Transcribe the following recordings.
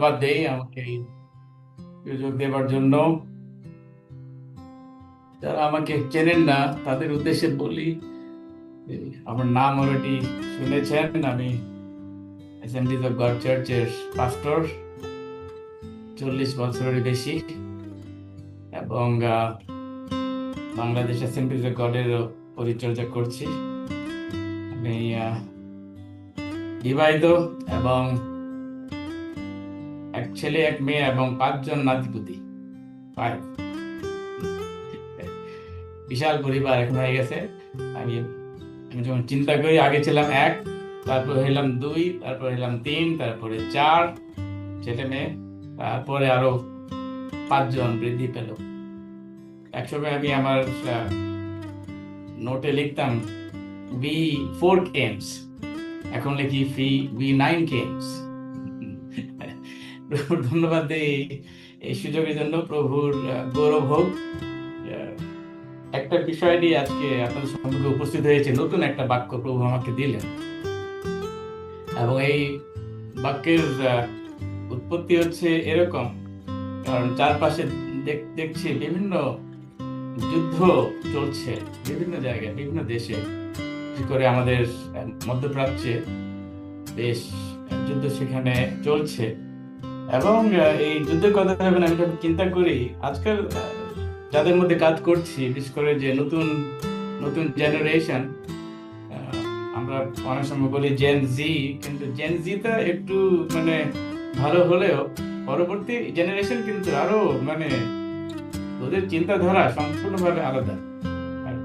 ধন্যবাদ দেই আমাকে এই সুযোগ দেওয়ার জন্য। যারা আমাকে চেনেন না তাদের উদ্দেশ্যে বলি, এই আমার নাম অলরেডি শুনেছেন। আমি অ্যাসেম্বলিজ অফ গড চার্চের পাস্টর, 40 বছরের বেশি, এবং বাংলাদেশ অ্যাসেম্বলিজ অফ গডের পরিচর্যা করছি। আমি বিবাহিত এবং এক ছেলে, এক মেয়ে এবং 5 জন নাতিপুতি। 5, বিশাল পরিবার এখন হয়ে গেছে। আমি আমি যখন চিন্তা করি, আগে ছিলাম 1, তারপর হইলাম 2, তারপর হইলাম 3, তারপরে 4 ছেলে মেয়ে, তারপরে আরো 5 জন বৃদ্ধি পেল। একসময় আমি আমার নোটে লিখতাম V4 কেমস, এখন লিখি V9 কেমস। প্রভুর ধন্যবাদ দেই এই সুযোগের জন্য। প্রভুর গৌরব হোক। একটা বিষয় নিয়ে আজকে আপনাদের সম্মুখে উপস্থিত হয়েছে। নতুন একটা বাক্য প্রভু আমাকে দিলেন, এবং এই বাক্যের উৎপত্তি হচ্ছে এরকম। কারণ চারপাশে দেখছি বিভিন্ন যুদ্ধ চলছে বিভিন্ন জায়গায়, বিভিন্ন দেশে, বিশেষ করে আমাদের মধ্যপ্রাচ্যে বেশ যুদ্ধ সেখানে চলছে। এবং এই যুদ্ধের কথা যখন আমি চিন্তা করি, আজকাল যাদের মধ্যে কাজ করছি, বিশেষ করে যে নতুন নতুন জেনারেশন, আমরা অনেক সময় বলি জেন জি, কিন্তু জেন জিটা একটু মানে ভালো হলেও পরবর্তী জেনারেশন কিন্তু আরো মানে ওদের চিন্তাধারা সম্পূর্ণভাবে আলাদা।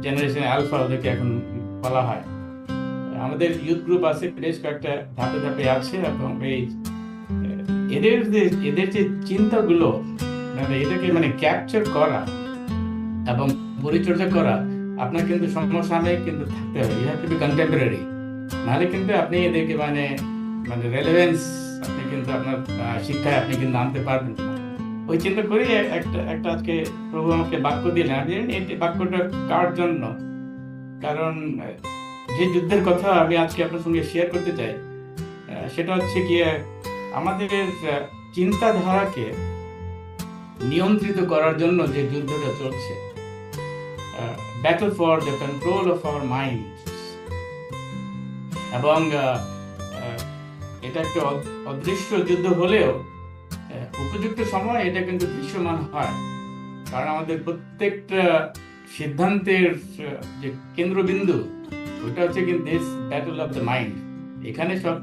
জেনারেশন আলফা ওদেরকে এখন বলা হয়। আমাদের ইউথ গ্রুপ আছে, বেশ কয়েকটা ধাপে ধাপে আছে, এবং এই এদের যে চিন্তাগুলো, মানে এটাকে মানে ক্যাপচার করা এবং পরিচর্যা করা, আপনার কিন্তু সমসাময়িক কিন্তু থাকতে হবে। You have to be contemporary, নাহলে কিন্তু আপনি এদেরকে মানে মানে রেলেভেন্স আপনি কিন্তু আপনার শিক্ষায় আপনি কিন্তু আনতে পারবেন না। ওই চিন্তা করি একটা একটা আজকে প্রভু আমাকে বাক্য দিলেন। আমি জানি এই বাক্যটা কার জন্য, কারণ যে যুদ্ধের কথা আমি আজকে আপনার সঙ্গে শেয়ার করতে চাই, সেটা হচ্ছে গিয়ে আমাদের চিন্তাধারাকে নিয়ন্ত্রিত করার জন্য যে যুদ্ধটা চলছে, battle for the control of our mind. এবং এটা একটা অদৃশ্য যুদ্ধ হলেও উপযুক্ত সময় এটা কিন্তু দৃশ্যমান হয়। কারণ আমাদের প্রত্যেকটা সিদ্ধান্তের যে কেন্দ্রবিন্দু, ওইটা হচ্ছে কিন্তু this battle of the mind. এখানে সব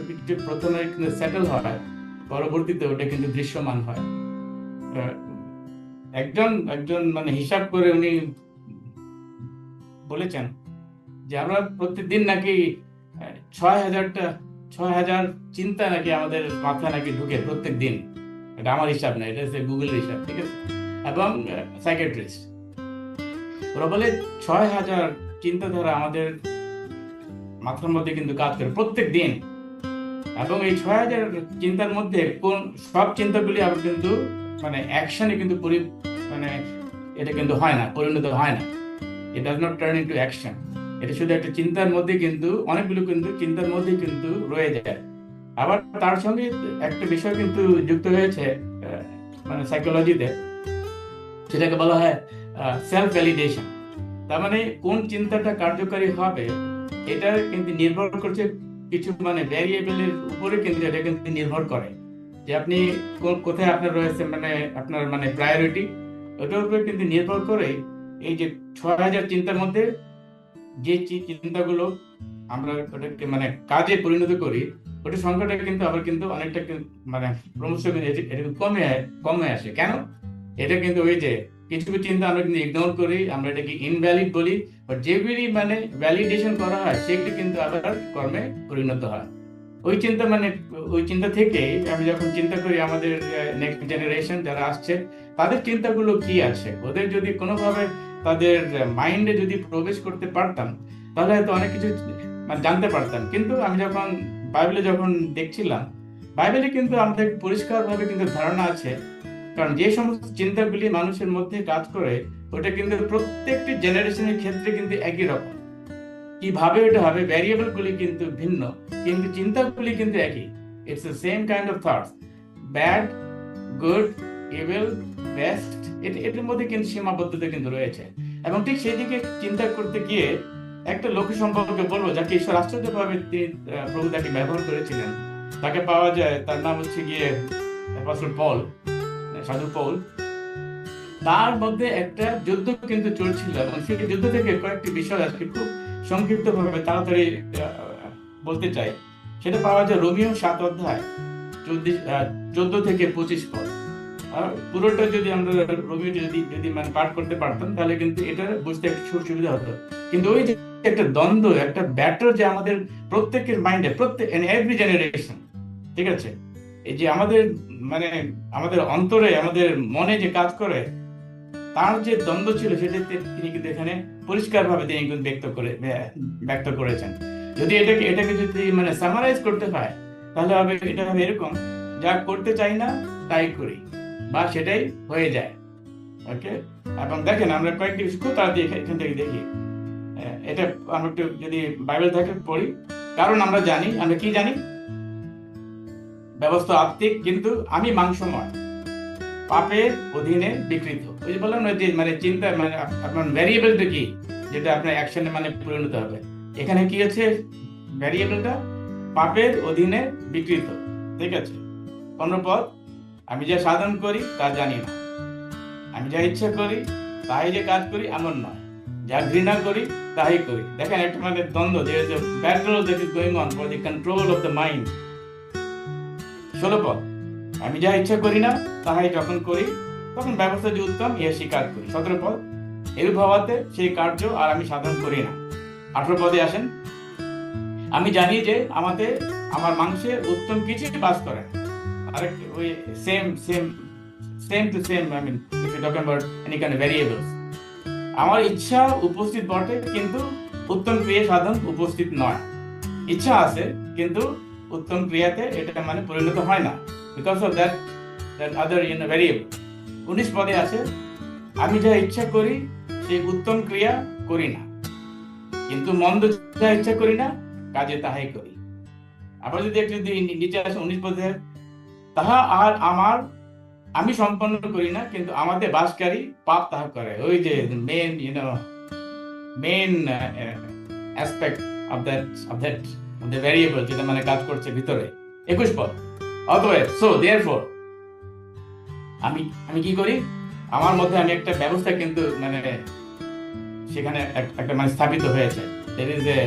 কিছু প্রথমে কিন্তু সেটেল হয়, পরবর্তীতে ওটা কিন্তু দৃশ্যমান হয়। একজন একজন মানে হিসাব করে উনি বলেছেন যে আমরা প্রত্যেকদিন নাকি 6,000 চিন্তা নাকি আমাদের মাথায় নাকি ঢুকে প্রত্যেক দিন। এটা আমার হিসাব না, এটা হচ্ছে গুগলের হিসাব, ঠিক আছে? এবং সাইকিয়াট্রিস্ট ওরা বলে 6,000 চিন্তাধারা আমাদের মাথার মধ্যে কিন্তু কাজ করে প্রত্যেক দিন। এবং এই 6,000 চিন্তার মধ্যে কোন সব চিন্তাগুলি আবার কিন্তু মানে অ্যাকশনে কিন্তু মানে এটা কিন্তু হয় না, পরিণত হয় না। It does not turn into action. এটা শুধু একটা চিন্তার মধ্যে কিন্তু অনেকগুলো কিন্তু চিন্তার মধ্যে কিন্তু রয়ে যায়। আবার তার সঙ্গে একটা বিষয় কিন্তু যুক্ত হয়েছে মানে সাইকোলজিতে, সেটাকে বলা হয় সেলফ ভ্যালিডেশন। তার মানে কোন চিন্তাটা কার্যকারী হবে এটা কিন্তু নির্ভর করছে কিছু মানে ভ্যারিয়েবলের উপরে, কিন্তু এটা কিন্তু নির্ভর করে যে আপনি কোথায় আপনার রয়েছে, মানে আপনার মানে প্রায়োরিটি, ওটার উপরে কিন্তু নির্ভর করে এই যে 6,000 চিন্তার মধ্যে যে চিন্তাগুলো আমরা ওটাকে মানে কাজে পরিণত করি, ওটার সংখ্যাটা কিন্তু আবার কিন্তু অনেকটা মানে ক্রমশ এটা কমে আসে। কেন? এটা কিন্তু ওই যে কিছু কিছু চিন্তা আমরা কিন্তু ইগনোর করি, আমরা এটাকে ইনভ্যালিড বলি, বাট যেগুলি মানে ভ্যালিডেশন করা হয় সেগুলি কিন্তু আবার কর্মে পরিণত হয়। ওই চিন্তা থেকে আমি যখন চিন্তা করি আমাদের নেক্সট জেনারেশন যারা আসছে, তাদের চিন্তাগুলো কি আছে, ওদের যদি কোনোভাবে তাদের মাইন্ডে যদি প্রবেশ করতে পারতাম, তাহলে হয়তো অনেক কিছু মানে জানতে পারতাম। কিন্তু আমি যখন বাইবেলে যখন দেখছিলাম, বাইবেলে কিন্তু আমাদের পরিষ্কারভাবে কিন্তু ধারণা আছে। কারণ যে সমস্ত চিন্তাগুলি মানুষের মধ্যে কাজ করে, ওটা কিন্তু প্রত্যেকটি জেনারেশনের ক্ষেত্রে কিন্তু একই রকম। কিভাবে ওটা হবে, ভ্যারিয়েবল গুলি কিন্তু ভিন্ন, কিন্তু চিন্তাগুলি কিন্তু একই। It's the same kind of thoughts. Bad, good, evil, best, এটার মধ্যে কিন্তু সীমাবদ্ধতা কিন্তু রয়েছে। এবং ঠিক সেই দিকে চিন্তা করতে গিয়ে একটা লোক সম্পর্কে বলবো যাকে ঈশ্বর আশ্চর্যভাবে প্রভু তাকে ব্যবহার করেছিলেন। তাকে পাওয়া যায়, তার নাম হচ্ছে গিয়ে অ্যাপোস্টল পল, সাধু পৌল। তার মধ্যে একটা যুদ্ধ কিন্তু চলছিল, এবং সেই যুদ্ধ থেকে কয়েকটি বিষয় আজকে খুব সংক্ষিপ্ত ভাবে তাড়াতাড়ি বলতে চাই। সেটা পাওয়া যায় রোমিও 7 অধ্যায় 14 থেকে 25 পদ। আর পুরোটা যদি আমরা রোমিও যদি মানে পাঠ করতে পারতাম তাহলে কিন্তু এটা বুঝতে একটু সুবিধা হতো। কিন্তু ওই যে একটা দ্বন্দ্ব, একটা ব্যাটল যে আমাদের প্রত্যেকের মাইন্ডে, প্রত্যেক এভরি জেনারেশন, ঠিক আছে, এই যে আমাদের মানে আমাদের অন্তরে, আমাদের মনে যে কাজ করে, তার যে দ্বন্দ্ব ছিল সেটা তিনি কিন্তু এখানে পরিষ্কারভাবে তিনি কিন্তু ব্যক্ত করেছেন। যদি এটাকে যদি মানে সামারাইজ করতে হয় তাহলে এটা হবে এরকম: যা করতে চাই না তাই করি, বা সেটাই হয়ে যায়। ওকে, এবং দেখেন আমরা কয়েকটি খুব তাড়াতাড়ি এখান থেকে দেখি। এটা আমরা একটু যদি বাইবেল থেকে পড়ি, কারণ আমরা জানি, আমরা কি জানি, ব্যবস্থা আত্মিক, কিন্তু আমি মাংসময়, পাপের অধীনে বিকৃত। ওই যে বললাম না যে মানে চিন্তা, মানে আপনার ভ্যারিয়েবলটা কি, যেটা আপনার অ্যাকশনে মানে পরিণত হবে। এখানে কি আছে ভ্যারিয়েবলটা? পাপের অধীনে বিকৃত, ঠিক আছে। 15 পদ, আমি যা সাধন করি তা জানি না, আমি যা ইচ্ছা করি তাই যে কাজ করি এমন নয়, যা ঘৃণা করি তাই করি। দেখেন একটা মানে দ্বন্দ্ব, যে battle that is going on for the control of the mind. 16 পদ, আমি যা ইচ্ছা করি না তাহাই যখন করি তখন ব্যবস্থা যে উত্তম ইহা স্বীকার করি। 17 পদ, এরূপ হওয়াতে সেই কার্য আর আমি সাধন করি না। 18 পদে আসেন, আমি জানি যে আমার মাংসে উত্তম কিছু বাস করে। আরেকটা ওই same to same, I mean if you talking about any kind of variables. আমার ইচ্ছা উপস্থিত বটে, কিন্তু উত্তম ক্রিয়া সাধন উপস্থিত নয়। ইচ্ছা আছে কিন্তু উত্তম ক্রিয়াতে এটা মানে পরিণত হয় না, because of that other variable. 19 পদে আছে, আমি যা ইচ্ছা করি সেই উত্তম ক্রিয়া করি না, কিন্তু মন্দ যা ইচ্ছা করি না কাজে তাহাই করি। আবার যদি একটু নিচে আসে 19 পদে, তাহা আর আমি সম্পন্ন করি না, কিন্তু আমাদের বাসকারী পাপ তাহা করে। ওই যে main aspect of the variable, যেটা মানে কাজ করছে ভিতরে। 21 পদ, অতএব সো দেয়ারফর, আমি কি করি, আমার মধ্যে আমি একটা ব্যবস্থা কিন্তু মানে সেখানে একটা মানে স্থাপিত হয়েছে। there is a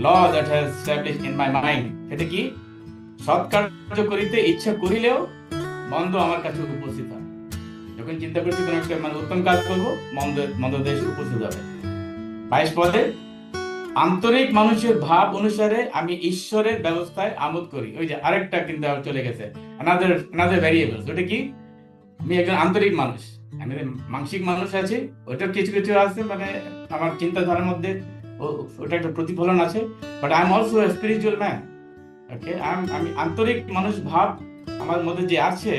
law that has established in my mind। সেটা কি? সৎ কার্য করিতে ইচ্ছা করিলেও মন্দ আমার কাছে উপস্থিত হয়। যখন চিন্তা করছি কোনো একটা মানে উত্তম কাজ করবো, মন্দ দেশ উপস্থিত হবে। 22 পদে, আন্তরিক মানুষের ভাব অনুসারে আমি ঈশ্বরের ব্যবস্থায় আমোদ করি। ওই যে আরেকটা কিন্তু চলে গেছে, another ভ্যারিয়েবল। ওটা কি? আমি একজন আন্তরিক মানুষ, আমি মানসিক মানুষ আছি, ওইটা কিছু কিছু আছে মানে আমার চিন্তাধারার মধ্যে ওটা একটা প্রতিফলন আছে, but I am also a spiritual man. Okay, আমি আন্তরিক মানুষ ভাব আমার মধ্যে যে আছে,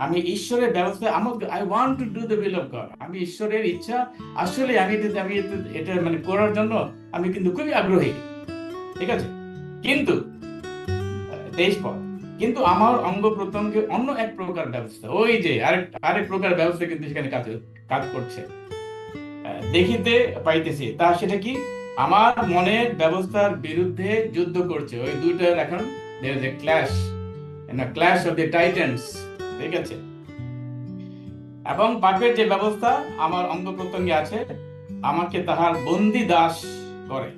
আমি ঈশ্বরের ব্যবস্থায় I want to do the will of god. আমি ঈশ্বরের ইচ্ছা আসলে আমি এটা মানে করার জন্য আমি কিন্তু খুবই আগ্রহী, ঠিক আছে। কিন্তু 23 পদ, কিন্তু আমার অঙ্গ প্রত্যঙ্গে অন্য এক প্রকার ব্যবস্থা, ওই যে আরেক প্রকার ব্যবস্থা কিন্তু সেখানে কাজ করছে, দেখিতে পাইতেছি। তা সেটা কি? আমার মনের ব্যবস্থার বিরুদ্ধে যুদ্ধ করছে। ওই দুইটার এখন there is a clash of the titans, ঠিক আছে। এবং পাপের যে ব্যবস্থা আমার অঙ্গ প্রত্যঙ্গে আছে, আমাকে তাহার বন্দী দাস করে।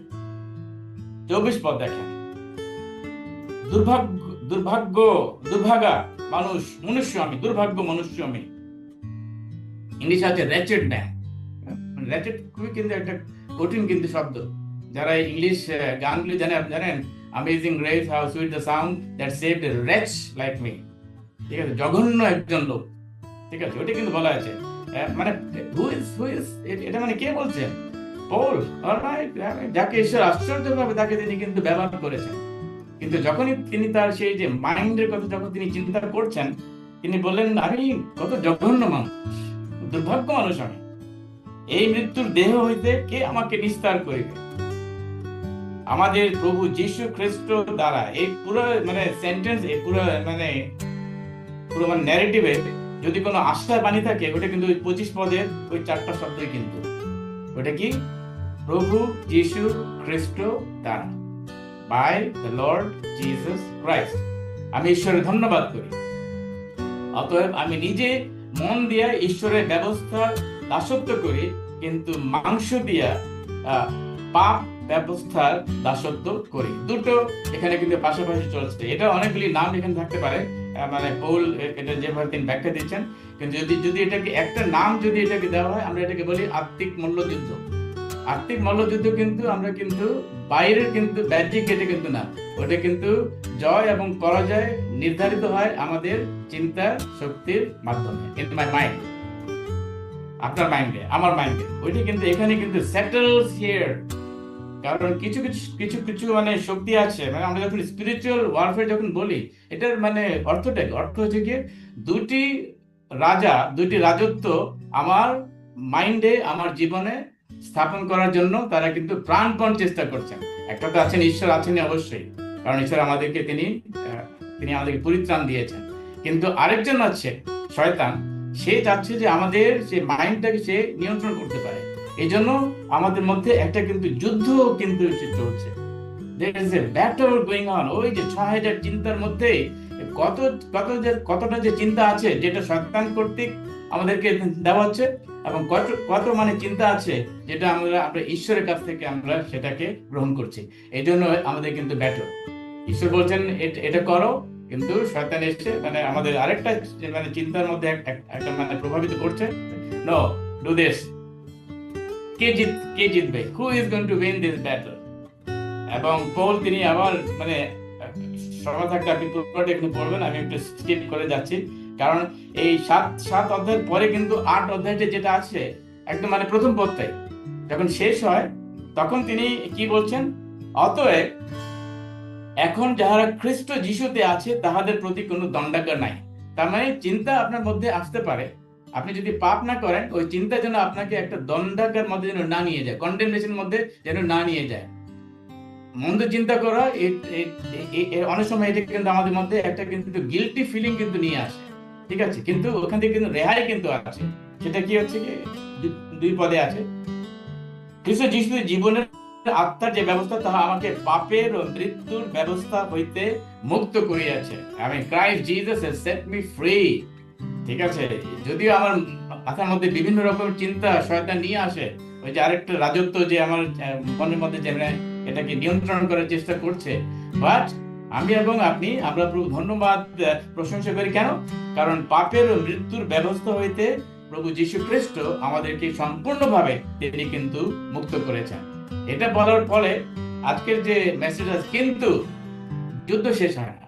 24 পদ দেখেন, দুর্ভাগা মনুষ্য আমি, দুর্ভাগ্য মনুষ্য আমি। ইংলিশ আছে wretched man। wretched খুবই কিন্তু একটা কঠিন কিন্তু শব্দ। যারা ইংলিশ গানগুলি জানেন, Amazing Grace, how sweet the sound that saved a wretch like me, ঠিক আছে, জঘন্য একজন লোক, ঠিক আছে, ওটা কিন্তু বলা আছে। মানে who is এটা মানে কে বলছেন? পৌল, অলরাইট, যাকে ঈশ্বর আশ্চর্যভাবে তাকে তিনি কিন্তু ব্যবহার করেছেন। কিন্তু যখনই তিনি তার সেই যে মাইন্ডের কথা যখন তিনি চিন্তা করছেন, তিনি বললেন, আমি কত জঘন্য মানুষ, দুর্ভাগ্য মানুষ আমি, এই মৃত্যুর দেহ হইতে কে আমাকে নিস্তার করিবে? আমাদের প্রভু যীশু খ্রিস্ট দ্বারা। এই পুরো মানে সেন্টেন্স, এই পুরো মানে পুরো মানে ন্যারেটিভে যদি কোনো আশার বাণী থাকে, ওটা কিন্তু ওই 25 পদের ওই 4টা শব্দই কিন্তু। ওটা কি? প্রভু যিশু খ্রিস্ট দ্বারা, by the Lord Jesus Christ. আমি ঈশ্বরের ধন্যবাদ করি। অতএব আমি নিজে মন দিয়া ঈশ্বরের ব্যবস্থা দাসত্ব করি, কিন্তু মাংস দিয়া পাপ ব্যবস্থার দাসত্ব করি। দুটো এখানে কিন্তু পাশাপাশি চলছে। এটা অনেকগুলি নাম এখানে থাকতে পারে, মানে পৌল এটা যেভাবে তিনি ব্যাখ্যা দিচ্ছেন, কিন্তু যদি এটাকে একটা নাম যদি এটাকে দেওয়া হয়, আমরা এটাকে বলি আত্মিক মল্লযুদ্ধ। আত্মিক মল্লযুদ্ধ কিন্তু আমরা কিন্তু বাইরের কিন্তু বাহ্যিক এটা কিন্তু না, ওটা কিন্তু জয় এবং পরাজয় নির্ধারিত হয় আমাদের চিন্তা শক্তির মাধ্যমে। ইন মাই মাইন্ড, আপনার মাইন্ডে, আমার মাইন্ডে, ওইটা কিন্তু এখানে কিন্তু সেটেলস হিয়ার। কারণ কিছু কিছু কিছু কিছু মানে শক্তি আছে, মানে আমরা যখন স্পিরিচুয়াল ওয়ারফেয়ার যখন বলি, এটার মানে অর্থ হচ্ছে কি, দুটি রাজত্ব আমার মাইন্ডে, আমার জীবনে স্থাপন করার জন্য তারা কিন্তু প্রাণপণ চেষ্টা করছেন। একটা তো আছেন ঈশ্বর, আছেন অবশ্যই, কারণ ঈশ্বর আমাদেরকে তিনি আমাদেরকে পরিত্রাণ দিয়েছেন। কিন্তু আরেকজন আছে শয়তান, সে চাচ্ছে যে আমাদের যে মাইন্ডটাকে সে নিয়ন্ত্রণ করতে পারে। এই জন্য আমাদের মধ্যে একটা কিন্তু যুদ্ধ কিন্তু চলছে। There is a battle going on. ওই যে 6000 চিন্তার মধ্যে কতটা যে চিন্তা আছে যেটা শয়তান কর্তৃক আমাদেরকে দেওয়া হচ্ছে, এবং কত মানে চিন্তা আছে যেটা আমরা ঈশ্বরের কাছ থেকে আমরা সেটাকে গ্রহণ করছি। এই জন্য আমাদের কিন্তু ব্যাটল। ঈশ্বর বলছেন এটা করো, কিন্তু শয়তান এসে মানে আমাদের আরেকটা মানে চিন্তার মধ্যে একটা মানে প্রভাবিত করছে, নো ডু দিস। কে জিতবে? Who is going to win this battle? এবং পৌল তিনি আবার মানে সময় থাকতে আপনি পুরোটা একটু পড়বেন, আমি একটু স্কিপ করে যাচ্ছি, কারণ এই 7 অধ্যায়ের পরে কিন্তু 8 অধ্যায়টা যেটা আছে একদম মানে প্রথম পদটাই যখন শেষ হয়, তখন তিনি কি বলছেন? অতএব এখন যাহারা খ্রিস্ট যিশুতে আছে তাহাদের প্রতি কোনো দণ্ডাজ্ঞা নাই। তার মানে চিন্তা আপনার মধ্যে আসতে পারে, আপনি যদি পাপ না করেন, ওই চিন্তা যেন আপনাকে একটা দণ্ডাজ্ঞার মধ্যে যেন না নিয়ে যায়, কন্ডেমনেশনের মধ্যে যেন না নিয়ে যায়। মন্দ চিন্তা করা অনেক সময় এটা কিন্তু আমাদের মধ্যে একটা কিন্তু গিল্টি ফিলিং কিন্তু নিয়ে আসে, ঠিক আছে? কিন্তু ওখান থেকে কিন্তু রেহাই কিন্তু আছে। সেটা কি হচ্ছে কি, 2 পদে আছে, খ্রিস্ট যিশু জীবনের আত্মার যে ব্যবস্থা তাহা আমাকে পাপের ও মৃত্যুর ব্যবস্থা হইতে মুক্ত করিয়াছে। আমি Christ Jesus has set me free. ঠিক আছে, যদিও আমার মাথার মধ্যে বিভিন্ন রকমের চিন্তা শয়তান নিয়ে আসে, ওই যে আরেকটা রাজত্ব যে আমার মনের মধ্যে যে এটাকে নিয়ন্ত্রণ করার চেষ্টা করছে, বাট আমি এবং আপনি আমরা প্রভু ধন্যবাদ প্রশংসা করি। কেন? কারণ পাপের ও মৃত্যুর ব্যবস্থা হইতে প্রভু যীশু খ্রিস্ট আমাদেরকে সম্পূর্ণভাবে তিনি কিন্তু মুক্ত করেছেন। এটা বলার ফলে আজকের যে মেসেজ আছে, কিন্তু যুদ্ধ শেষ হয় না।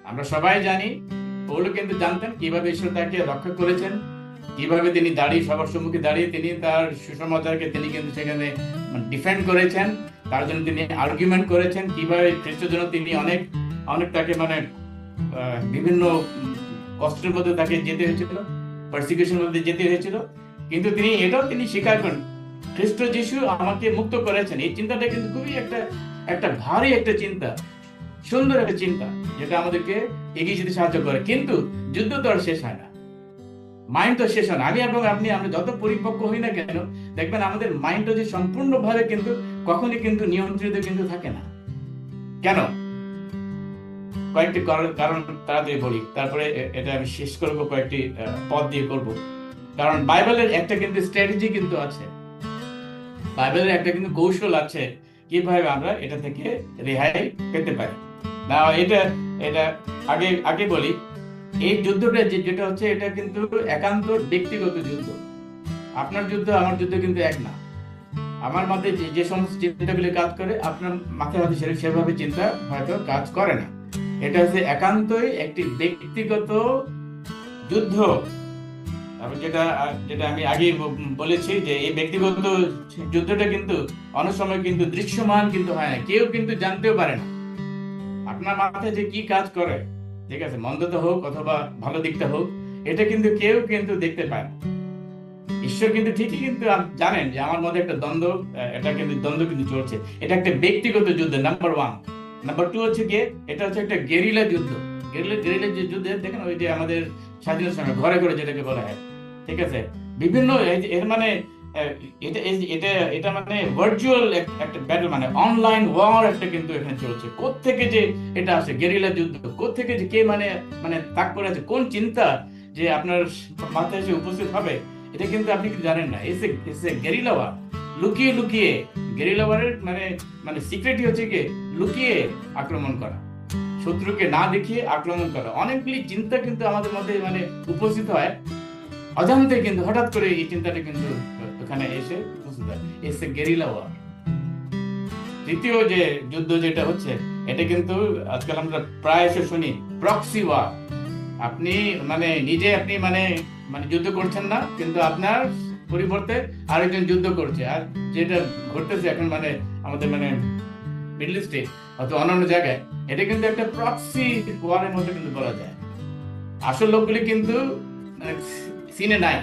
আমরা সবাই জানি পৌল কিন্তু জানতেন কিভাবে ঈশ্বর তাকে রক্ষা করেছেন, কিভাবে তিনি সবার সম্মুখে দাঁড়িয়ে তিনি তার সুসমাচারকে তিনি কিন্তু সেখানে ডিফেন্ড করেছেন, তার জন্য তিনি আর্গুমেন্ট করেছেন, কিভাবে খ্রিস্টের জন্য তিনি অনেক তাকে মানে বিভিন্ন কষ্টের মধ্যে তাকে যেতে হয়েছিল, পারসিকিউশনের মধ্যে যেতে হয়েছিল, কিন্তু তিনি এটাও তিনি স্বীকার করেন, খ্রিস্ট যিশু আমাকে মুক্ত করেছেন। এই চিন্তাটা কিন্তু খুবই একটা ভারী একটা চিন্তা, সুন্দর একটা চিন্তা, যেটা আমাদেরকে এগিয়ে যেতে সাহায্য করে। কিন্তু যুদ্ধ তো আর শেষ হয় না, মাইন্ড তো শেষ হয় না। আমি এবং আপনি আমরা যত পরিপক্ক হই না কেন, দেখবেন আমাদের মাইন্ডটা যে সম্পূর্ণভাবে কিন্তু কখনই কিন্তু নিয়ন্ত্রিত কিন্তু থাকে না। কেন? কয়েকটি কারণ তাড়াতাড়ি বলি, তারপরে এটা আমি শেষ করবো কয়েকটি পদ দিয়ে করব। কারণ বাইবেলের একটা কিন্তু স্ট্র্যাটেজি কিন্তু আছে, বাইবেলের একটা কিন্তু কৌশল আছে কিভাবে আমরা এটা থেকে রেহাই পেতে পারি। না এটা আগে বলি, এই যুদ্ধটা যেটা হচ্ছে এটা কিন্তু একান্ত ব্যক্তিগত যুদ্ধ। আপনার যুদ্ধ আমার যুদ্ধ কিন্তু এক না। আমার মাথায় যে সমস্ত চিন্তাগুলি কাজ করে, আপনার মাথায় হয়তো সেভাবে চিন্তা হয়তো কাজ করে না। এটা হচ্ছে একান্তই একটি ব্যক্তিগত যুদ্ধ। যেটা আমি আগে বলেছি যে এই ব্যক্তিগত যুদ্ধটা কিন্তু অনেক সময় কিন্তু দৃশ্যমান কিন্তু হয় না, কেউ কিন্তু জানতেও পারে না আপনার মাথায় যে কি কাজ করে। ঠিক আছে, মন্দটা হোক অথবা ভালো দিকটা হোক, এটা কিন্তু কেউ কিন্তু দেখতে পায় না। ঈশ্বর কিন্তু ঠিকই কিন্তু জানেন যে আমার মধ্যে একটা দ্বন্দ্ব কিন্তু চলছে। এটা একটা ব্যক্তিগত যুদ্ধ, নাম্বার 1। নাম্বার 2 হচ্ছে গিয়ে এটা হচ্ছে একটা গেরিলা যুদ্ধ। গেরিলা যে যুদ্ধে দেখেন, ওই যে আমাদের স্বাধীনতার সময় ঘরে ঘরে যেটাকে বলা হয়, ঠিক আছে, বিভিন্ন এর মানে এটা এটা এটা মানে ভার্চুয়াল একটা ব্যাটল, মানে অনলাইন ওয়ার একটা কিন্তু এখানে চলছে। কোত্থেকে যে এটা আসে গেরিলা যুদ্ধ, কোত্থেকে যে কে মানে মানে তাক করে আছে, কোন চিন্তা যে আপনার মাথায় এসে উপস্থিত হবে, এটা কিন্তু আপনি কি জানেন না। এসে গেরিলা ওয়ার, লুকিয়ে লুকিয়ে গেরিলা ওয়ারের মানে মানে সিক্রেটই হচ্ছে কি লুকিয়ে আক্রমণ করা, শত্রুকে না দেখিয়ে আক্রমণ করা। অনেকগুলি চিন্তা কিন্তু আমাদের মধ্যে মানে উপস্থিত হয় অজান্তে, কিন্তু হঠাৎ করে এই চিন্তাটা কিন্তু ওখানে এসে উপস্থিত হয়। এসে গেরিলা ওয়ার। তৃতীয় যে যুদ্ধ যেটা হচ্ছে, এটা কিন্তু আজকাল আমরা প্রায় শুনি প্রক্সি ওয়ার। আপনি মানে নিজে আপনি মানে মানে যুদ্ধ করছেন না, কিন্তু আপনার পরিবর্তে আরেকজন যুদ্ধ করছে। আর যেটা ঘটতেছে এখন মানে আমাদের মানে মিডল ইস্টে অথবা অন্যান্য জায়গায়, এটা কিন্তু একটা প্রক্সি ওয়ারের মধ্যে কিন্তু বলা যায়। আসল লোকগুলি কিন্তু সিনে নাই,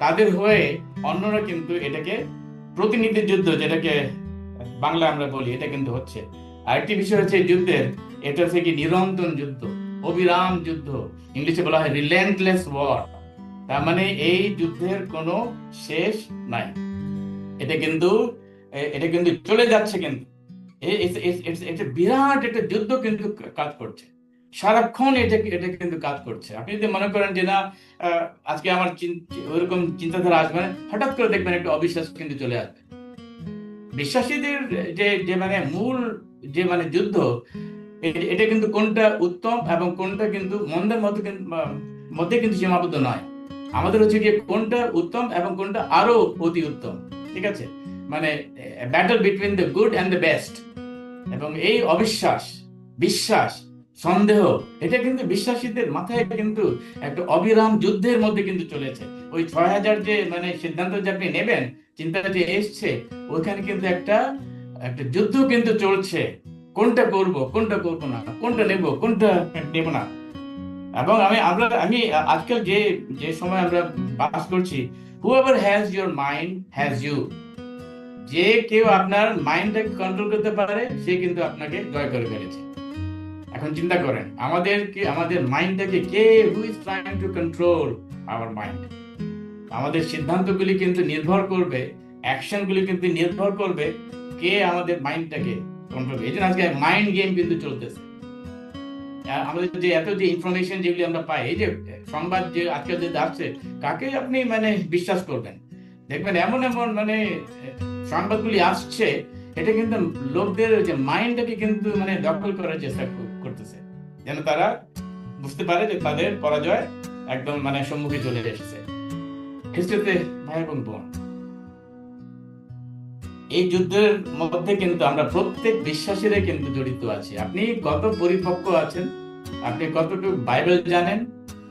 তাদের হয়ে অন্যরা কিন্তু এটাকে প্রতিনিধি যুদ্ধ, যেটাকে বাংলা আমরা বলি, এটা কিন্তু হচ্ছে। আরেকটি বিষয় হচ্ছে এই যুদ্ধের, এটা হচ্ছে কি নিরন্তর যুদ্ধ, অবিরাম যুদ্ধ, ইংলিশে বলা হয় রিলেন্টলেস ওয়ার। তার মানে এই যুদ্ধের কোনো শেষ নাই, এটা কিন্তু চলে যাচ্ছে। কিন্তু এটা বিরাট একটা যুদ্ধ কিন্তু কাজ করছে সারাক্ষণ, এটা কিন্তু কাজ করছে। আপনি যদি মনে করেন যে না আজকে আমার ওইরকম চিন্তাধারা আসবে না, হঠাৎ করে দেখবেন একটা অবিশ্বাস কিন্তু চলে আসবে। বিশ্বাসীদের যে যে মানে মূল যে মানে যুদ্ধ, এটা কিন্তু কোনটা উত্তম এবং কোনটা কিন্তু মন্দের মধ্যে কিন্তু সীমাবদ্ধ নয়। আমাদের হচ্ছে গিয়ে কোনটা উত্তম এবং কোনটা আরো অতি উত্তম, ঠিক আছে, মানে battle between the good and the best. এবং এই অবিশ্বাস, বিশ্বাস, সন্দেহ, এটা কিন্তু বিশ্বাসীদের মাথায় কিন্তু একটা অবিরাম যুদ্ধের মধ্যে কিন্তু চলেছে। ওই ৬,০০০ যে মানে সিদ্ধান্ত যে আপনি নেবেন, চিন্তাটা যে এসছে, ওইখানে কিন্তু একটা একটা যুদ্ধ কিন্তু চলছে। কোনটা করব, কোনটা করব না, কোনটা নেব, কোনটা নেব না। এবং আমি আজকাল যে যে সময় আমরা পাস করছি, whoever has your mind has you। যে কেউ আপনার মাইন্ডটাকে কন্ট্রোল করতে পারে, সে কিন্তু আপনাকে জয় করে ফেলেছে। এখন চিন্তা করেন আমাদের মাইন্ডটাকে কে, who is trying to control our mind. আমাদের সিদ্ধান্তগুলি কিন্তু নির্ভর করবে, অ্যাকশনগুলি কিন্তু নির্ভর করবে কে আমাদের মাইন্ডটাকে কন্ট্রোল করে। এই জন্য আজকে মাইন্ড গেম কিন্তু চলতেছে। আমাদের যে এত যে ইনফরমেশন যেগুলি আমরা পাই, এই যে সংবাদ যে আজকাল যে আসছে, কাকে আপনি মানে বিশ্বাস করবেন? দেখবেন এমন এমন মানে সংবাদগুলি আসছে, এটা কিন্তু লোকদের যে মাইন্ডটাকে কিন্তু মানে দখল করার চেষ্টা করতেছে, যেন তারা বুঝতে পারে যে তাদের পরাজয় একদম মানে সম্মুখে চলে এসেছে। খ্রিস্টতে ভাই এবং বোন, এই যুদ্ধের মধ্যে কিন্তু আমরা প্রত্যেক বিশ্বাসীরা কিন্তু জড়িত আছি। আপনি কত পরিপক্ক আছেন, আপনি কতটুকু বাইবেল জানেন,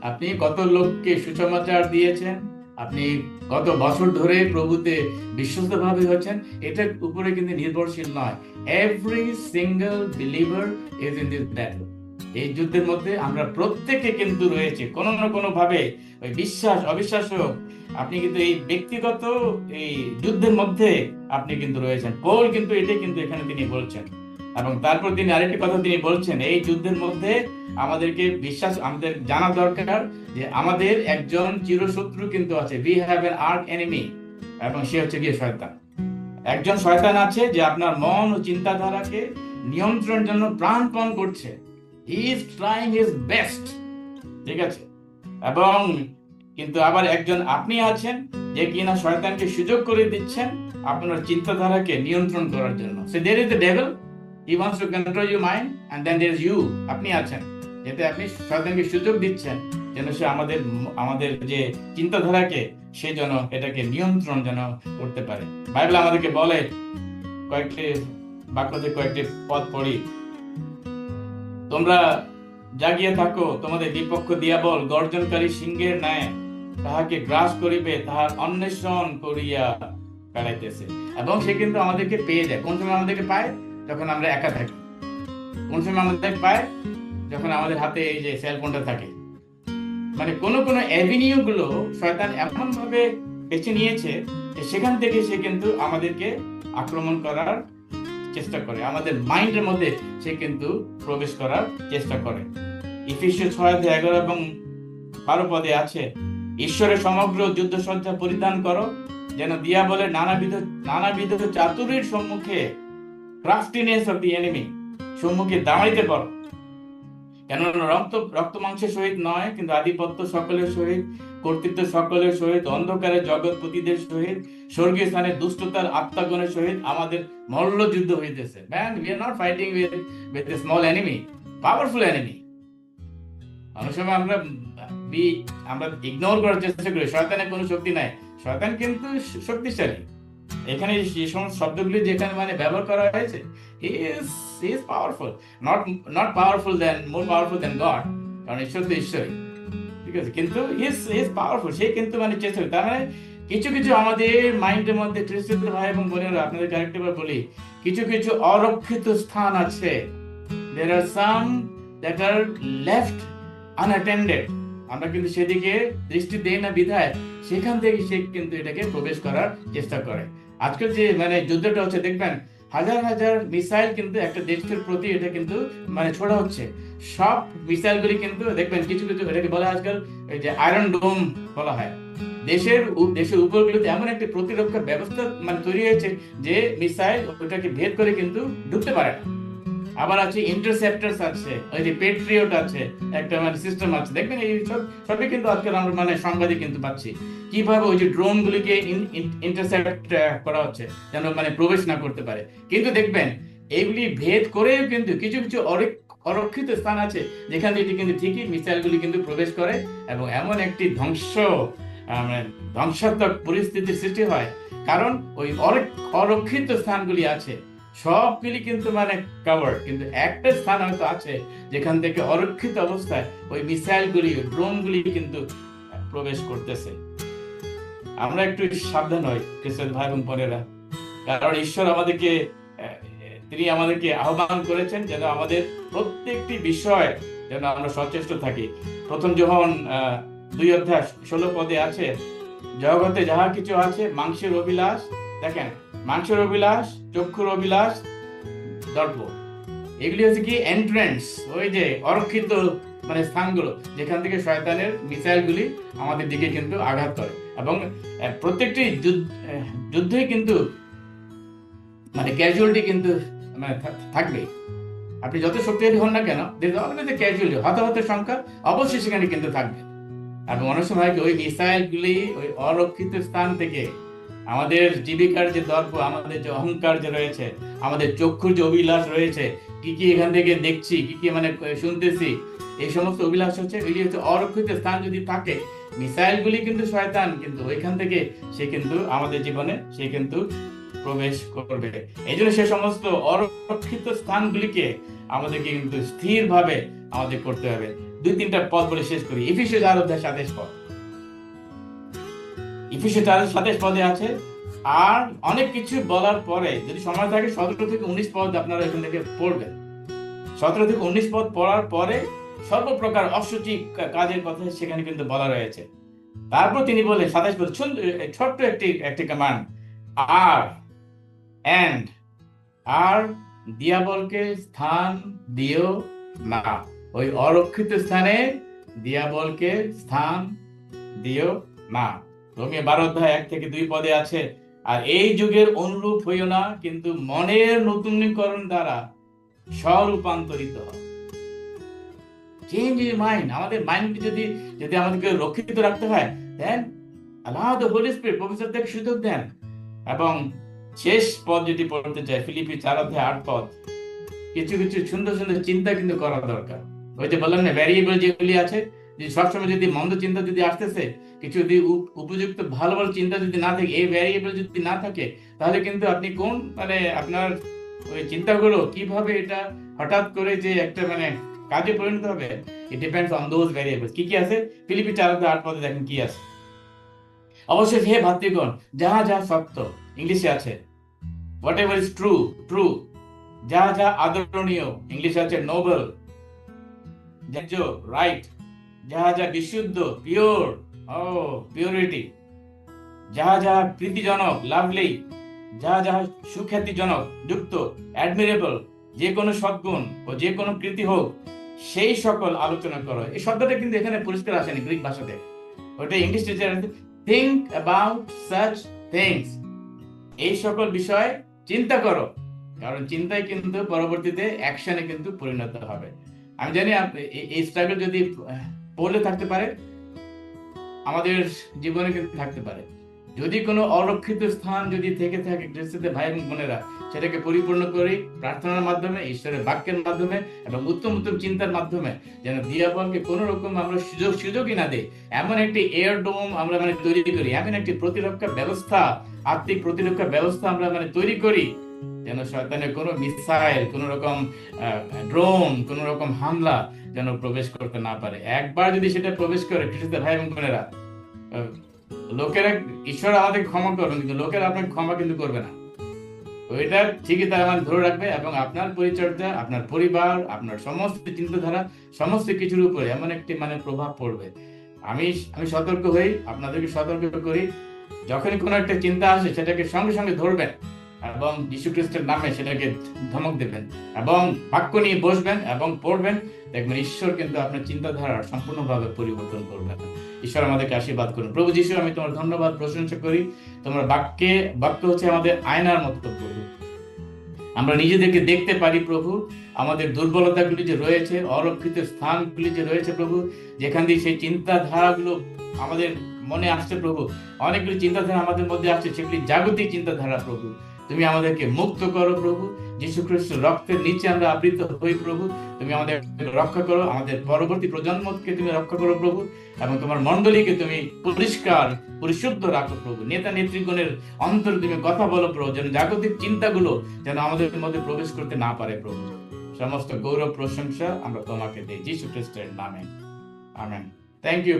আপনি কত লোককে সুসমাচার দিয়েছেন, আপনি কত বছর ধরে প্রভুতে বিশ্বস্তভাবে হচ্ছেন, এটার উপরে কিন্তু নির্ভরশীল নয়। Every single believer is in this battle. এই যুদ্ধের মধ্যে আমরা প্রত্যেকে কিন্তু রয়েছে কোনো না কোনো ভাবে, ওই বিশ্বাস অবিশ্বাস হোক, আপনি কিন্তু এই ব্যক্তিগত এই যুদ্ধের মধ্যে আপনি কিন্তু রয়েছেন। পৌল কিন্তু এটাই কিন্তু এখানে তিনি বলছেন। এবং তারপর তিনি আরেকটি কথা তিনি বলছেন, এই যুদ্ধের মধ্যে আমাদেরকে বিশ্বাস, আমাদের জানা দরকার যে আমাদের একজন চিরশত্রু কিন্তু আছে। We have an arch enemy, এবং সে হচ্ছে গিয়ে শয়তান। একজন শয়তান আছে যে আপনার মন ও চিন্তাধারাকে নিয়ন্ত্রণের জন্য প্রাণপণ করছে। He is trying his best, ঠিক আছে। এবং কিন্তু আবার একজন আপনি আছেন যে কিনা শয়তানকে সুযোগ করে দিচ্ছেন আপনার চিন্তাধারাকে নিয়ন্ত্রণ করার জন্য। So there is the devil, he wants to control your mind, and then there is you. আপনি আছেন, যেতে আপনি শয়তানকে সুযোগ দিচ্ছেন যেন সে আমাদের যে চিন্তাধারাকে সে যেন এটাকে নিয়ন্ত্রণ যেন করতে পারে। বাইবেল আমাদেরকে বলে, কয়েকটি বাক্যতে কয়েকটি পদ পড়ি, তোমরা জাগিয়ে থাকো, তোমাদের বিপক্ষ দিয়াবল গর্জনকারী সিংহের ন্যায় তাহাকে গ্রাস করিবে, তাহার অন্বেষণ করিয়া বেড়াইতেছে। এবং সে কিন্তু আমাদেরকে পেয়ে যায়। কোন সময় আমাদেরকে পায়? যখন আমরা একা থাকি। কোন সময় আমাদের পায়? যখন আমাদের হাতে এই যে সেলফোনটা থাকে। মানে কোন কোন অ্যাভিনিউ গুলো শয়তান এমন ভাবে বেছে নিয়েছে যে সেখান থেকে সে কিন্তু আমাদেরকে আক্রমণ করার চেষ্টা করে, আমাদের মাইন্ডের মধ্যে সে কিন্তু প্রবেশ করার চেষ্টা করে। এফেসীয় 6:11 এবং 12 পদে আছে, ঈশ্বরের সমগ্র যুদ্ধসজ্জা পরিধান করো, যেন দিয়াবলের নানাবিধ চাতুরীর সম্মুখে, ক্রাফটিনেস অফ দি এনিমি, সম্মুখে দাঁড়াইতে পারো। কেননা রক্ত মাংসের সহিত নয়, কিন্তু আধিপত্য সকলের সহিত, কর্তৃত্ব সকলের সহিত, অন্ধকারের জগৎপতিদের সহিত, স্বর্গীয় স্থানে দুষ্টতার আত্মাগণের সহিত আমাদের মল্লযুদ্ধ হইতেছে। Man, we are not fighting with a small enemy, powerful enemy. অনেক সময় আমরা ইগনোর করার চেষ্টা করি, শয়তানের কোনো শক্তি নাই। শয়তান কিন্তু শক্তিশালী। এখানে যে সমস্ত শব্দগুলি যেখানে মানে ব্যবহার করা হয়েছে, he is powerful, not powerful than, more powerful than God, কারণ ঈশ্বর তো ঈশ্বরই, ঠিক আছে, কিন্তু he is powerful, সে কিন্তু মানে চেষ্টা করে। তার মানে কিছু কিছু আমাদের মাইন্ডের মধ্যে, খ্রিস্টান ভাই এবং বোনেরা, আপনাদের আরেকবার বলি, কিছু কিছু অরক্ষিত স্থান আছে। there are some that are left unattended, আমরা কিন্তু সেদিকে দৃষ্টি দেই না বিধায় সেখান থেকে সে কিন্তু এটাকে প্রবেশ করার চেষ্টা করে। আজকাল যে মানে যুদ্ধটা হচ্ছে, দেখবেন হাজার হাজার মিসাইল কিন্তু একটা দেশের প্রতি এটা কিন্তু মানে ছোড়া হচ্ছে। সব মিসাইল গুলি কিন্তু দেখবেন কিছু কিছু, এটাকে বলা হয় আজকাল এই যে আয়রন ডোম বলা হয়। দেশের উপরগুলোতে এমন একটা প্রতিরক্ষা ব্যবস্থা মানে তৈরি হয়েছে যে মিসাইল ওটাকে ভেদ করে কিন্তু ঢুকতে পারে না। আবার আছে ইন্টারসেপ্টারস আছে, ওই যে পেট্রিয়ট আছে, একটা মানে সিস্টেম আছে। দেখবেন এই সবই কিন্তু আজকাল আমরা মানে সংবাদে কিন্তু পাচ্ছি কিভাবে ওই যে ড্রোন গুলিকে ইন্টারসেপ্ট করা হচ্ছে যেন মানে প্রবেশ না করতে পারে। কিন্তু দেখবেন এইগুলি ভেদ করেও কিন্তু কিছু কিছু অরক্ষিত স্থান আছে যেখানে এটি কিন্তু ঠিকই মিসাইল গুলি কিন্তু প্রবেশ করে এবং এমন একটি ধ্বংসাত্মক পরিস্থিতির সৃষ্টি হয়। কারণ ওই অরক্ষিত স্থানগুলি আছে, সবগুলি কিন্তু মানে কভার, কিন্তু একটা স্থান হয়তো আছে যেখান থেকে অরক্ষিত অবস্থায় ওই মিসাইল গুলি, ড্রোন গুলি কিন্তু প্রবেশ করতেছে। আমরা একটু সাবধান হই খ্রিস্টান ভাই এবং বোনেরা, কারণ ঈশ্বর তিনি আমাদেরকে আহ্বান করেছেন যেন আমাদের প্রত্যেকটি বিষয় যেন আমরা সচেষ্ট থাকি। প্রথম যোহন 2:16 পদে আছে, জগতে যাহা কিছু আছে, মাংসের অভিলাষ, দেখেন মাংসের অভিলাষ, চক্ষুর অভিলাষ, দর্প, এগুলি হচ্ছে কি এন্ট্রেন্স, ওই যে অরক্ষিত মানে স্থানগুলো যেখান থেকে শয়তানের মিসাইল গুলি আমাদের দিকে কিন্তু আঘাত করে। এবং প্রত্যেকটি যুদ্ধই কিন্তু মানে ক্যাজুয়ালিটি কিন্তু মানে থাকবে। আপনি যত শক্তিশালী হন না কেন, ক্যাজুয়ালি হতাহতের সংখ্যা অবশ্যই সেখানে কিন্তু থাকবে। এবং অনেক সময় ওই মিসাইল গুলি ওই অরক্ষিত স্থান থেকে আমাদের জীবিকার যে দর্প, আমাদের যে অহংকার যে রয়েছে, আমাদের চক্ষুর যে অভিলাষ রয়েছে, কি কি এখান থেকে দেখছি, কি কি মানে শুনতেছি, এই সমস্ত অভিলাষ হচ্ছে এগুলি হচ্ছে অরক্ষিত স্থান যদি থাকে, মিসাইল গুলি কিন্তু শয়তান কিন্তু ওইখান থেকে সে কিন্তু আমাদের জীবনে সে কিন্তু প্রবেশ করবে। এই জন্য সে সমস্ত অরক্ষিত স্থানগুলিকে আমাদেরকে কিন্তু স্থির ভাবে আমাদের করতে হবে। 2-3টা পদ বলে শেষ করি। এফেসীয় 4:27 পদ, এফেসীয় 4:27 পদে আছে। আর অনেক কিছু বলার পরে যদি সময় থাকে 17 থেকে 19 পদ আপনারা এখান থেকে পড়বেন। 17 থেকে 19 পদ পড়ার পরে সর্বপ্রকার অসুচি কাজের কথা সেখানে কিন্তু বলা রয়েছে। তারপর তিনি বলেন 27 পদ, ছোট্ট একটি কমান্ড, আর দিয়াবলকে স্থান দিও না। ওই অরক্ষিত স্থানে দিয়াবলকে স্থান দিও না। রোমিও 12:1-2 পদে আছে, আর এই যুগের অনুরূপ হইও না, কিন্তু মনের নতুনীকরণ দ্বারা স্বরূপান্তরিত হয়। Change your mind. আমাদের মাইন্ড যদি আমাদেরকে রক্ষিত রাখতে হয়, দেন allow the Holy Spirit পবিত্রতাকে সুযোগ দেন। এবং শেষ পদ যদি পড়তে চাই, ফিলিপি 4:8 পদ, কিছু কিছু সুন্দর সুন্দর চিন্তা কিন্তু করা দরকার। ওই যে বললাম না, ভ্যারিয়েবল যেগুলি আছে, যে সবসময় যদি মন্দ চিন্তা যদি আসতেছে, কিছু যদি উপযুক্ত ভালো ভালো চিন্তা যদি না থাকে, এই ভ্যারিয়েবল যদি না থাকে, তাহলে কিন্তু আপনি কোন মানে আপনার ওই চিন্তাগুলো কিভাবে এটা হঠাৎ করে যে একটা মানে কাজে পরিণত হবে, it depends on those variables. কি কি আছে ফিলিপি 4:8 পদে দেখেন কি আছে। অবশ্যই হে ভাতৃগণ, যাহা যাহা সত্য, ইংলিশে আছে হোয়াট এভার ইজ ট্রু, যাহা যাহা আদরণীয়, ইংলিশে আছে নোবেল, রাইট, যাহা যাহা বিশুদ্ধ, পিওরিটি, যাহা যাহা প্রীতিজনক, লাভলি, যাহা যাহা সুখ্যাতিজনক, যুক্ত, অ্যাডমিরেবল, যে কোনো সদ্গুণ ও যে কোনো কৃতি হোক, সেই সকল আলোচনা করো। এই শব্দটা কিন্তু এখানে পরিষ্কার আসেনি গ্রিক ভাষাতে, ওটা English teacher think about such things, এই সকল বিষয় চিন্তা করো, কারণ চিন্তায় কিন্তু পরবর্তীতে অ্যাকশনে কিন্তু পরিণত হবে। আমি জানি এই স্ট্রাগল যদি পড়লে থাকতে পারে, আমাদের জীবনে কিন্তু থাকতে পারে। যদি কোনো অরক্ষিত স্থান যদি থেকে থাকে ভাই এবং বোনেরা, সেটাকে পরিপূর্ণ করি প্রার্থনার মাধ্যমে, ঈশ্বরের বাক্যের মাধ্যমে এবং উত্তম উত্তম চিন্তার মাধ্যমে, যেন দিয়াবলকে কোনো রকম আমরা সুযোগই না দেই। এমন একটি এয়ারডোম আমরা তৈরি করি, এমন একটি প্রতিরক্ষা ব্যবস্থা, আত্মিক প্রতিরক্ষা ব্যবস্থা আমরা তৈরি করি, যেন শয়তানের কোনো মিসাইল, কোনো রকম ড্রোন, কোনো রকম হামলা যেন প্রবেশ করতে না পারে। একবার যদি সেটা প্রবেশ করে ভাই এবং বোনেরা, লোকেরা, ঈশ্বর আমাদের ক্ষমা করবেন কিন্তু লোকেরা আপনাকে ক্ষমা কিন্তু করবে না। ওইটা ঠিকই তারা ধরে রাখবে এবং আপনার পরিচর্যা, আপনার পরিবার, আপনার সমস্ত চিন্তাধারা, সমস্ত কিছুর উপরে এমন একটি প্রভাব পড়বে। আমি সতর্ক হই, আপনাদেরকে সতর্ক করি, যখনই কোনো একটা চিন্তা আসে সেটাকে সঙ্গে সঙ্গে ধরবেন এবং যীশু খ্রিস্টের নামে সেটাকে ধমক দেবেন এবং বাক্য নিয়ে বসবেন এবং পড়বেন। দেখবেন ঈশ্বর কিন্তু আপনার চিন্তাধারা সম্পূর্ণভাবে পরিবর্তন করবেন। ঈশ্বর আমাদেরকে আশীর্বাদ করুন। প্রভু যীশু, আমি তোমার ধন্যবাদ প্রশংসা করি। তোমার বাক্য হচ্ছে আমাদের আয়নার মতো প্রভু, আমরা নিজেদেরকে দেখতে পারি প্রভু, আমাদের দুর্বলতাগুলি যে রয়েছে, অরক্ষিত স্থানগুলি যে রয়েছে প্রভু, যেখান দিয়ে সেই চিন্তাধারাগুলো আমাদের মনে আসছে প্রভু, অনেকগুলি চিন্তাধারা আমাদের মধ্যে আসছে, সেগুলি জাগতিক চিন্তাধারা প্রভু। তুমি আমাদেরকে মুক্ত করো প্রভু, যীশু খ্রিস্টের রক্তের নিচে আমরা আবৃত হই প্রভু। তুমি আমাদের রক্ষা করো, আমাদের পরবর্তী প্রজন্মকে তুমি রক্ষা করো প্রভু, এবং তোমার মণ্ডলীকে তুমি পরিষ্কার পরিশুদ্ধ রাখো প্রভু। নেতা নেতৃগণের অন্তরে তুমি কথা বলো প্রভু, যেন জাগতিক চিন্তাগুলো যেন আমাদের মধ্যে প্রবেশ করতে না পারে প্রভু। সমস্ত গৌরব প্রশংসা আমরা তোমাকে দিই যীশু খ্রিস্টের নামে, আমেন। Thank you.